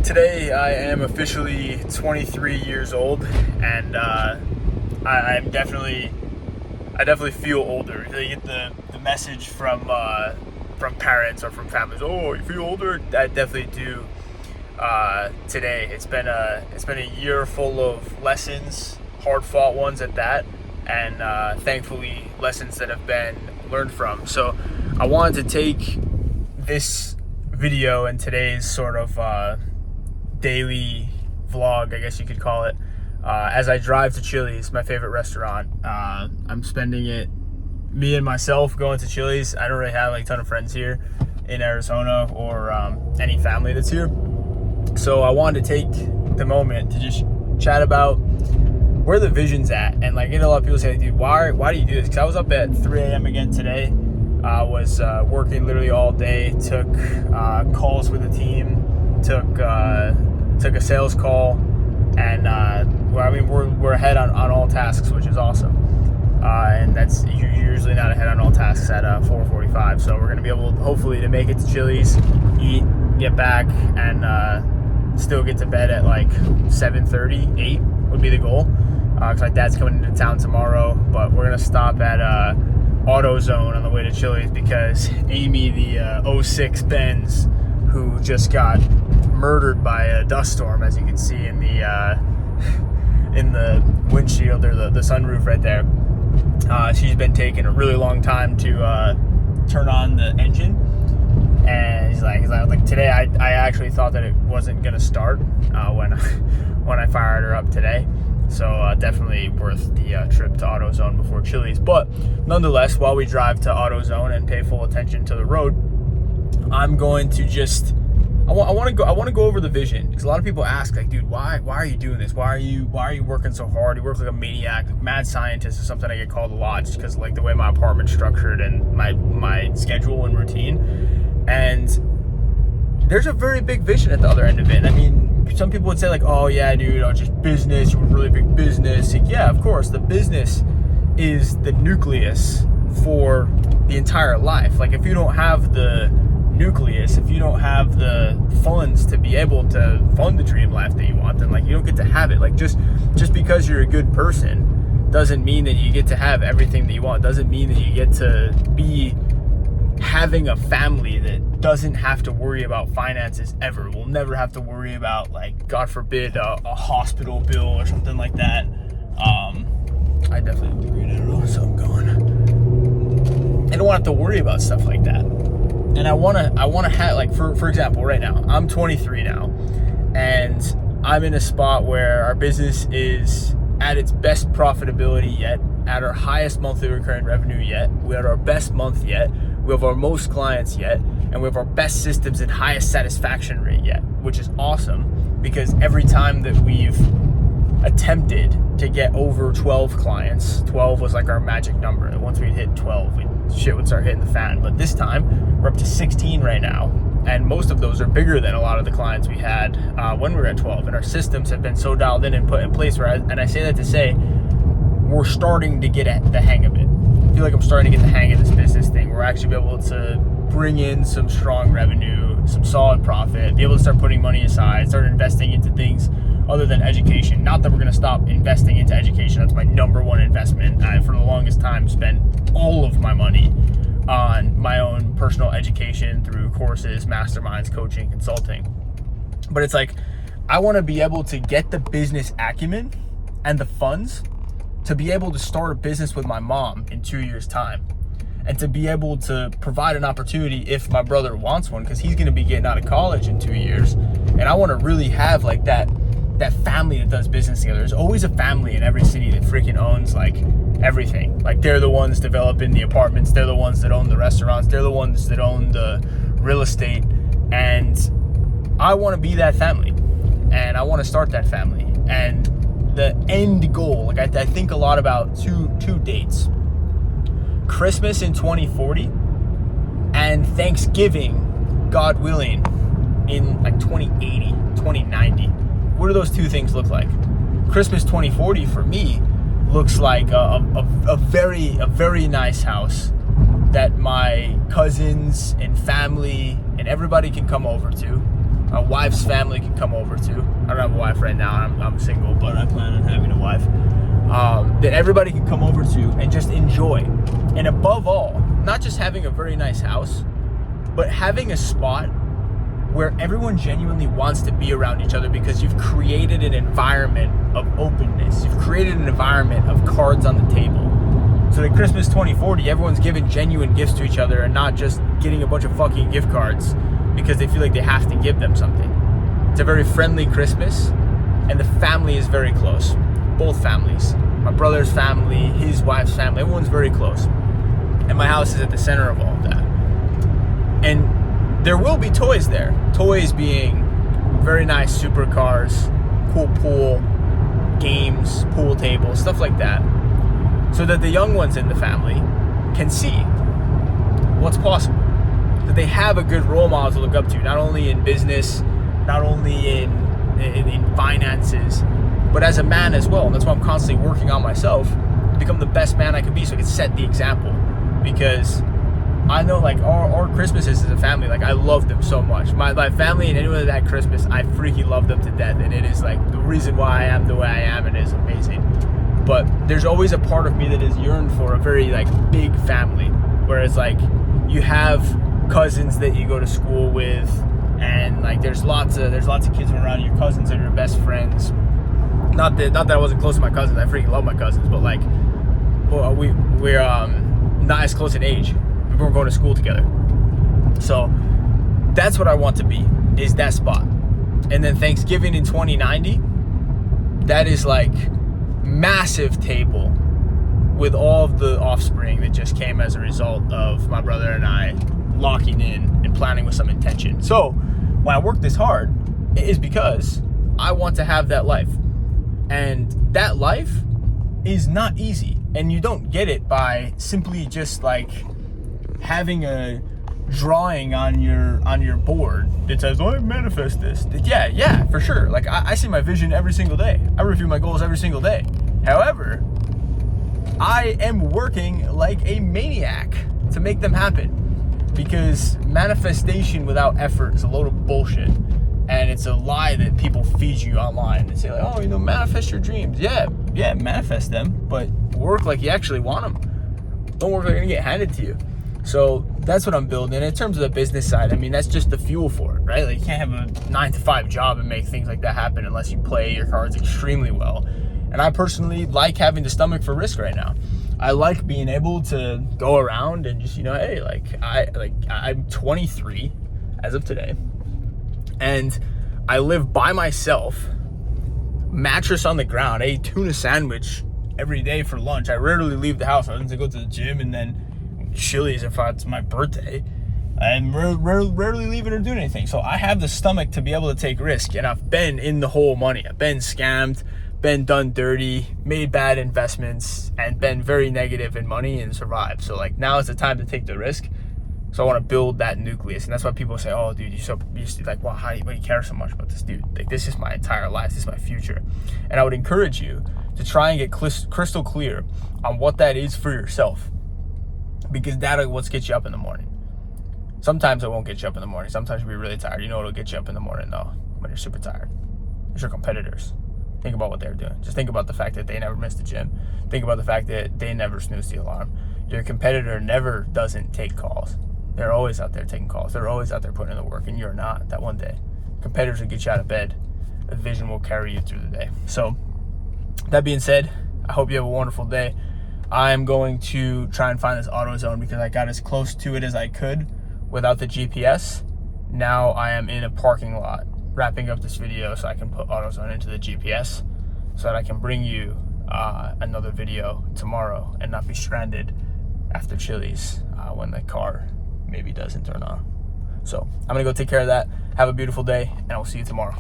Today I am officially 23 years old, and I definitely feel older. You get the message from parents or from families. Oh, you feel older? I definitely do. Today it's been a year full of lessons, hard fought ones at that, and thankfully lessons that have been learned from. So I wanted to take this video and today's sort of daily vlog, I guess you could call it, as I drive to Chili's, my favorite restaurant. I'm spending it, me and myself, going to Chili's. I don't really have like a ton of friends here in Arizona or any family that's here. So I wanted to take the moment to just chat about where the vision's at. And like, you know, a lot of people say, dude, why do you do this? Because I was up at 3 a.m. again today. I was working literally all day, took calls with the team, took a sales call, and we're ahead on all tasks, which is awesome. And that's usually not ahead on all tasks at 4:45. So we're gonna be able, hopefully, to make it to Chili's, eat, get back, and still get to bed at like 7:30, 8 would be the goal. Because my dad's coming into town tomorrow, but we're gonna stop at AutoZone on the way to Chili's because Amy, the 06 Benz, who just got murdered by a dust storm, as you can see in the windshield, or the sunroof right there. She's been taking a really long time to turn on the engine, and he's like today I actually thought that it wasn't gonna start when I fired her up today. So definitely worth the trip to AutoZone before Chili's. But nonetheless, while we drive to AutoZone and pay full attention to the road, I'm going to just I want to go over the vision, because a lot of people ask, like, dude, why are you doing this? Why are you working so hard? You work like a maniac, mad scientist is something I get called a lot, just because like the way my apartment's structured and my schedule and routine. And there's a very big vision at the other end of it. I mean, some people would say like, oh yeah, dude, just business, you're a really big business. Like, yeah, of course, the business is the nucleus for the entire life. Like, if you don't have the nucleus, if you don't have the funds to be able to fund the dream life that you want, then like you don't get to have it. Like, just because you're a good person doesn't mean that you get to have everything that you want. Doesn't mean that you get to be having a family that doesn't have to worry about finances ever. We'll never have to worry about, like, God forbid, a hospital bill or something like that. I definitely agree. I don't know, so I'm going. I don't want to have to worry about stuff like that. And I want to have, like, for example, right now, I'm 23 now, and I'm in a spot where our business is at its best profitability yet, at our highest monthly recurring revenue yet, we're at our best month yet, we have our most clients yet, and we have our best systems and highest satisfaction rate yet, which is awesome, because every time that we've attempted to get over 12 clients, 12 was like our magic number. Once we hit 12, shit would start hitting the fan. But this time, we're up to 16 right now, and most of those are bigger than a lot of the clients we had when we were at 12. And our systems have been so dialed in and put in place, and I say that to say, we're starting to get at the hang of it. I feel like I'm starting to get the hang of this business thing. We're actually be able to bring in some strong revenue, some solid profit, be able to start putting money aside, start investing into things other than education. Not that we're going to stop investing into education. That's my number one investment. I, for the longest time, spent all of my money on my own personal education through courses, masterminds, coaching, consulting. But it's like, I want to be able to get the business acumen and the funds to be able to start a business with my mom in 2 years' time, and to be able to provide an opportunity if my brother wants one, because he's going to be getting out of college in 2 years. And I want to really have like that family that does business together. There's always a family in every city that freaking owns like everything. Like, they're the ones developing the apartments, they're the ones that own the restaurants, they're the ones that own the real estate. And I want to be that family, and I want to start that family. And the end goal, like I think a lot about two dates: Christmas in 2040 and Thanksgiving, God willing, in like 2080, 2090. What do those two things look like? Christmas 2040 for me looks like a very nice house that my cousins and family and everybody can come over to. my wife's family can come over too. I don't have a wife right now. I'm single, but I plan on having a wife. That everybody can come over to and just enjoy. And above all, not just having a very nice house, but having a spot where everyone genuinely wants to be around each other because you've created an environment of openness. You've created an environment of cards on the table. So that Christmas 2040, everyone's giving genuine gifts to each other and not just getting a bunch of fucking gift cards because they feel like they have to give them something. It's a very friendly Christmas, and the family is very close. Both families. My brother's family, his wife's family, everyone's very close. And my house is at the center of all of that. And there will be toys there. Toys being very nice supercars, cool pool, games, pool tables, stuff like that. So that the young ones in the family can see what's possible. That they have a good role model to look up to, not only in business, not only in finances, but as a man as well. And that's why I'm constantly working on myself to become the best man I can be so I can set the example. Because I know like our Christmases as a family, like I love them so much. My family and anyone that Christmas, I freaking love them to death. And it is like the reason why I am the way I am, and it is amazing. But there's always a part of me that has yearned for a very like big family, where it's like you have cousins that you go to school with, and like there's lots of kids around. Your cousins are your best friends. Not that I wasn't close to my cousins. I freaking love my cousins, but like, well, we're not as close in age. We weren't going to school together. So that's what I want to be, is that spot. And then Thanksgiving in 2090, that is like massive table with all of the offspring that just came as a result of my brother and I locking in and planning with some intention. So when I work this hard, it is because I want to have that life. And that life is not easy. And you don't get it by simply just like having a drawing on your board that says, oh, I manifest this. Yeah, for sure. Like I see my vision every single day. I review my goals every single day. However, I am working like a maniac to make them happen, because manifestation without effort is a load of bullshit. And it's a lie that people feed you online and say like, oh, manifest your dreams. Yeah, manifest them, but work like you actually want them. Don't work like they're gonna get handed to you. So that's what I'm building. And in terms of the business side, I mean, that's just the fuel for it, right? Like you can't have a 9-to-5 job and make things like that happen unless you play your cards extremely well. And I personally like having the stomach for risk right now. I like being able to go around and just, hey, I'm 23 as of today, and I live by myself, mattress on the ground, I eat tuna sandwich every day for lunch. I rarely leave the house. I tend to go to the gym and then Chili's if it's my birthday. I'm rarely leaving or doing anything. So I have the stomach to be able to take risk, and I've been in the hole money. I've been scammed, been done dirty, made bad investments, and been very negative in money and survived. So like now is the time to take the risk. So I want to build that nucleus, and that's why people say, "Oh, dude, you're like, wow, why do you care so much about this dude? Like, this is my entire life. This is my future." And I would encourage you to try and get crystal clear on what that is for yourself, because that'll what's get you up in the morning. Sometimes it won't get you up in the morning. Sometimes you'll be really tired. You know what'll get you up in the morning though? When you're super tired. It's your competitors. Think about what they're doing. Just think about the fact that they never miss the gym. Think about the fact that they never snooze the alarm. Your competitor never doesn't take calls. They're always out there taking calls. They're always out there putting in the work, and you're not. That one day, competitors will get you out of bed. The vision will carry you through the day. So that being said, I hope you have a wonderful day. I'm going to try and find this AutoZone because I got as close to it as I could without the GPS. Now I am in a parking lot wrapping up this video so I can put AutoZone into the GPS so that I can bring you another video tomorrow and not be stranded after Chili's when the car maybe doesn't turn on. So I'm gonna go take care of that. Have a beautiful day, and I'll see you tomorrow.